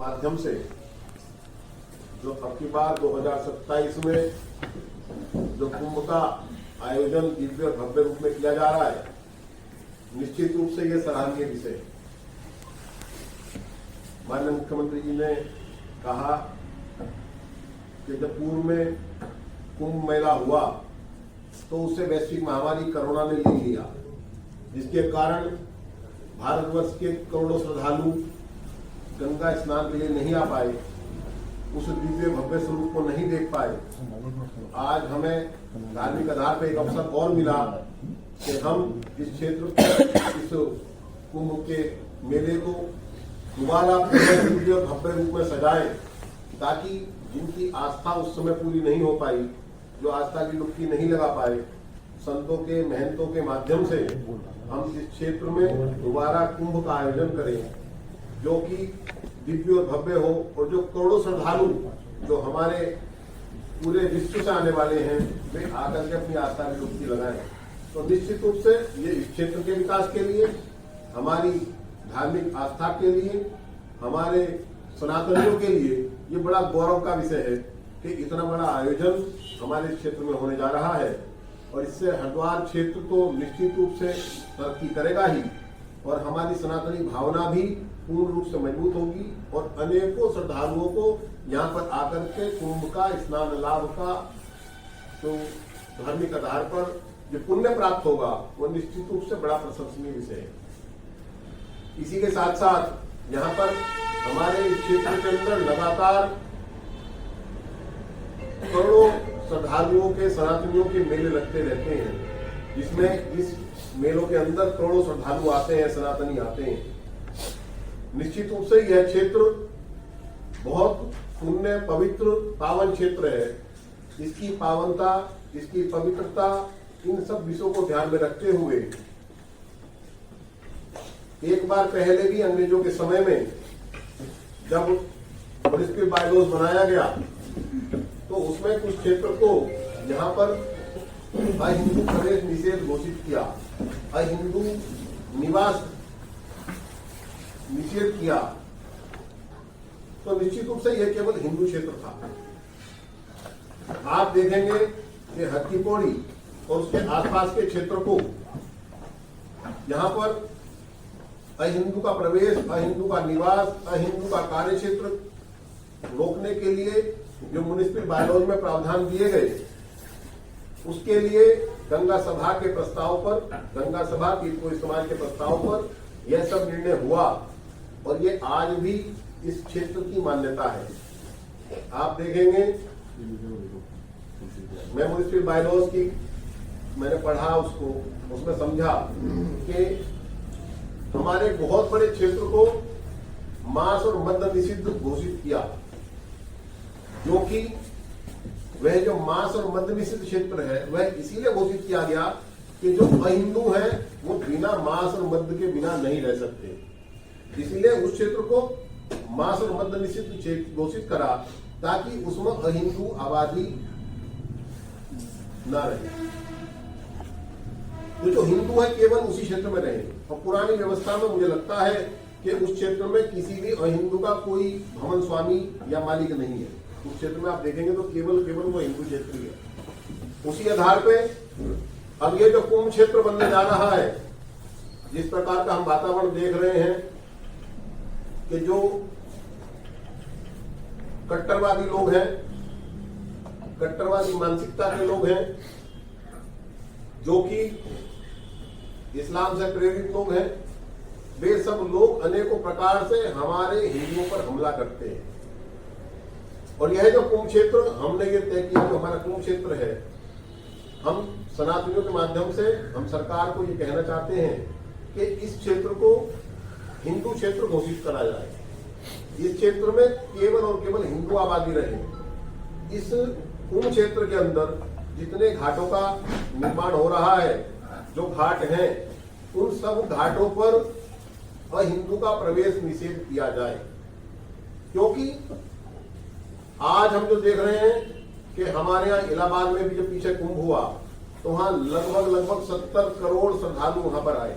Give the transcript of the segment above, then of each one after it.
माध्यम से जो अब की बार 2027 में जो कुंभ का आयोजन दिव्य और भव्य रूप में किया जा रहा है, निश्चित रूप से ये सराहनीय विषय है। माननीय मुख्यमंत्री जी ने कहा कि जब पूर्व में कुंभ मेला हुआ तो उससे वैश्विक महामारी कोरोना ने ले लिया, जिसके कारण भारतवर्ष के करोड़ों श्रद्धालु गंगा स्नान के लिए नहीं आ पाए, उस दिव्य भव्य स्वरूप को नहीं देख पाए। आज हमें धार्मिक आधार पर एक अवसर और मिला कि हम इस क्षेत्र इस कुंभ के मेले को दोबारा दिव्य और भव्य रूप में सजाएं, ताकि जिनकी आस्था उस समय पूरी नहीं हो पाई, जो आस्था की डुबकी नहीं लगा पाए, संतों के महंतों के माध्यम से हम इस क्षेत्र में दोबारा कुंभ का आयोजन करें, जो कि दिव्य और भव्य हो, और जो करोड़ों श्रद्धालु जो हमारे पूरे विश्व से आने वाले हैं, वे आकर के अपनी आस्था की डुबकी लगाएं। तो निश्चित रूप से ये इस क्षेत्र के विकास के लिए, हमारी धार्मिक आस्था के लिए, हमारे सनातनियों के लिए ये बड़ा गौरव का विषय है कि इतना बड़ा आयोजन हमारे क्षेत्र में होने जा रहा है, और इससे हरिद्वार क्षेत्र तो निश्चित रूप से तरक्की करेगा ही, और हमारी सनातनी भावना भी पूर्ण रूप से मजबूत होगी, और अनेकों श्रद्धालुओं को यहाँ पर आकर के कुंभ का स्नान लाभ का तो धार्मिक आधार पर जो पुण्य प्राप्त होगा, वो निश्चित रूप से बड़ा प्रशंसनीय विषय है। इसी के साथ साथ यहाँ पर हमारे इस क्षेत्र के अंदर लगातार करोड़ों श्रद्धालुओं के, सनातनियों के मेले लगते रहते हैं, जिसमें इस मेलों के अंदर करोड़ों श्रद्धालु आते हैं, सनातनी आते हैं। निश्चित रूप से यह क्षेत्र बहुत पुण्य, पवित्र, पावन क्षेत्र है। इसकी पावनता, इसकी पवित्रता, इन सब विषयों को ध्यान में रखते हुए एक बार पहले भी अंग्रेजों के समय में जब म्युनिसिपल बायलॉज बनाया गया, तो उसमें कुछ क्षेत्र को यहाँ पर अहिंदू प्रवेश निषेध घोषित किया, अहिंदू निवास निषेध किया। तो निश्चित रूप से यह केवल हिंदू क्षेत्र था। आप देखेंगे कि हरकी पौड़ी और उसके आसपास के क्षेत्र को यहाँ पर अहिंदू का प्रवेश, अहिंदू का निवास, अहिंदू का कार्य क्षेत्र रोकने के लिए जो म्युनिसिपल बायलॉज में प्रावधान दिए गए, उसके लिए गंगा सभा के प्रस्ताव पर, गंगा सभा तीर्थकोई समाज के प्रस्ताव पर यह सब निर्णय हुआ, और ये आज भी इस क्षेत्र की मान्यता है। आप देखेंगे, मैं म्युनिसिपल बायलॉज की मैंने पढ़ा उसको, उसमें समझा कि हमारे बहुत बड़े क्षेत्र को मांस और मद्य निषिद्ध घोषित किया, जो कि वह जो मांस और मद्य निषिद्ध क्षेत्र है, वह इसीलिए घोषित किया गया कि जो अहिंदू हैं वो बिना मांस और मद्य के बिना नहीं रह सकते। इसलिए उस क्षेत्र को मांस और मद्य निषिद्ध क्षेत्र घोषित करा, ताकि उसमें अहिंदू आबादी न रहे, तो जो हिंदू है केवल उसी क्षेत्र में रहे। और पुरानी व्यवस्था में मुझे लगता है कि उस क्षेत्र में किसी भी अहिंदू का कोई भवन स्वामी या मालिक नहीं है। उस क्षेत्र में आप देखेंगे तो केवल वो हिंदू क्षेत्र ही है। उसी आधार पे अब ये जो कुंभ क्षेत्र बनने जा रहा है, जिस प्रकार का हम वातावरण देख रहे हैं कि जो कट्टरवादी लोग हैं, कट्टरवादी मानसिकता के लोग हैं, जो कि इस्लाम से प्रेरित लोग हैं, वे सब लोग अनेकों प्रकार से हमारे हिंदुओं पर हमला करते हैं। और यह जो कुंभ क्षेत्र हमने ये तय किया, जो हमारा कुंभ क्षेत्र है, हम सनातनियों के माध्यम से हम सरकार को ये कहना चाहते हैं कि इस क्षेत्र को हिंदू क्षेत्र घोषित करा जाए। इस क्षेत्र में केवल और केवल हिंदू आबादी रहे। इस कुंभ क्षेत्र के अंदर जितने घाटों का निर्माण हो रहा है, जो घाट हैं, उन सब घाटों पर अहिंदू का प्रवेश निषेध किया जाए। क्योंकि आज हम जो देख रहे हैं कि हमारे यहाँ इलाहाबाद में भी जब पीछे कुंभ हुआ, तो वहां लगभग 70 करोड़ श्रद्धालु वहां पर आए।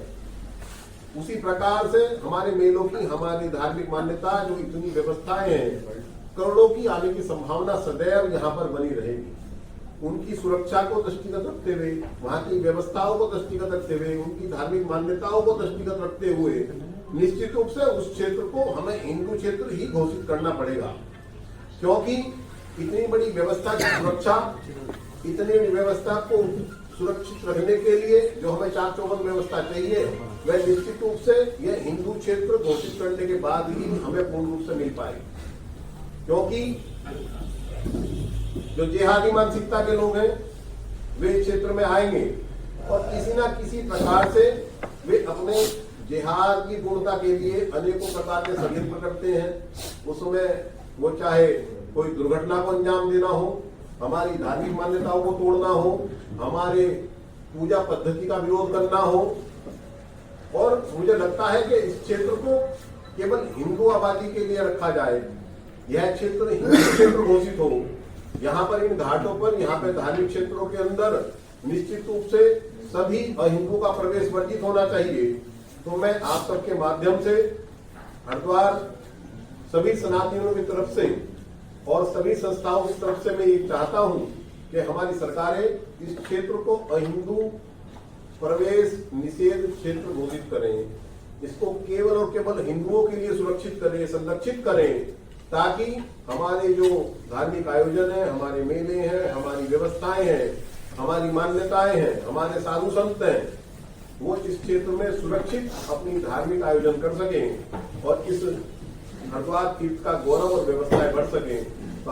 उसी प्रकार से हमारे मेलों की, हमारी धार्मिक मान्यता, जो इतनी व्यवस्थाएं हैं, करोड़ों की आने की संभावना सदैव यहाँ पर बनी रहेगी। उनकी सुरक्षा को दृष्टिगत रखते हुए, वहाँ की व्यवस्थाओं को दृष्टिगत रखते हुए, उनकी धार्मिक मान्यताओं को दृष्टिगत रखते हुए निश्चित रूप से उस क्षेत्र को हमें हिंदू क्षेत्र ही घोषित करना पड़ेगा, क्योंकि इतनी बड़ी व्यवस्था की सुरक्षा, इतनी बड़ी व्यवस्था को सुरक्षित रखने के लिए जो हमें 4-चौबंद व्यवस्था चाहिए, वह निश्चित रूप से यह हिंदू क्षेत्र घोषित करने के बाद ही हमें पूर्ण रूप से मिल पाएगी। क्योंकि जो जिहादी मानसिकता के लोग हैं, वे क्षेत्र में आएंगे और किसी न किसी प्रकार से वे अपने जिहाद की पूर्णता के लिए अनेकों प्रकार के षड्यंत्र करते हैं। उसमें वो चाहे कोई दुर्घटना को अंजाम देना हो, हमारी धार्मिक मान्यताओं को तोड़ना हो, हमारे पूजा पद्धति का विरोध करना हो। और मुझे लगता है कि इस क्षेत्र को केवल हिंदू आबादी के लिए रखा जाए, यह क्षेत्र हिंदू क्षेत्र घोषित हो। यहाँ पर इन घाटों पर, यहाँ पे धार्मिक क्षेत्रों के अंदर निश्चित रूप से सभी अहिंदुओं का प्रवेश वर्जित होना चाहिए। तो मैं आप सबके माध्यम से हरिद्वार सभी सनातनियों की तरफ से और सभी संस्थाओं की तरफ से मैं ये चाहता हूं कि हमारी सरकारें इस क्षेत्र को अहिंदू प्रवेश निषेध क्षेत्र घोषित करें, इसको केवल और केवल हिंदुओं के लिए सुरक्षित करें, संरक्षित करें, ताकि हमारे जो धार्मिक आयोजन है, हमारे मेले हैं, हमारी व्यवस्थाएं हैं, हमारी मान्यताएं हैं, हमारे साधु संत हैं, वो इस क्षेत्र में सुरक्षित अपनी धार्मिक आयोजन कर सकें और इस हरिद्वार तीर्थ का गौरव और व्यवस्थाएं बढ़ सकें।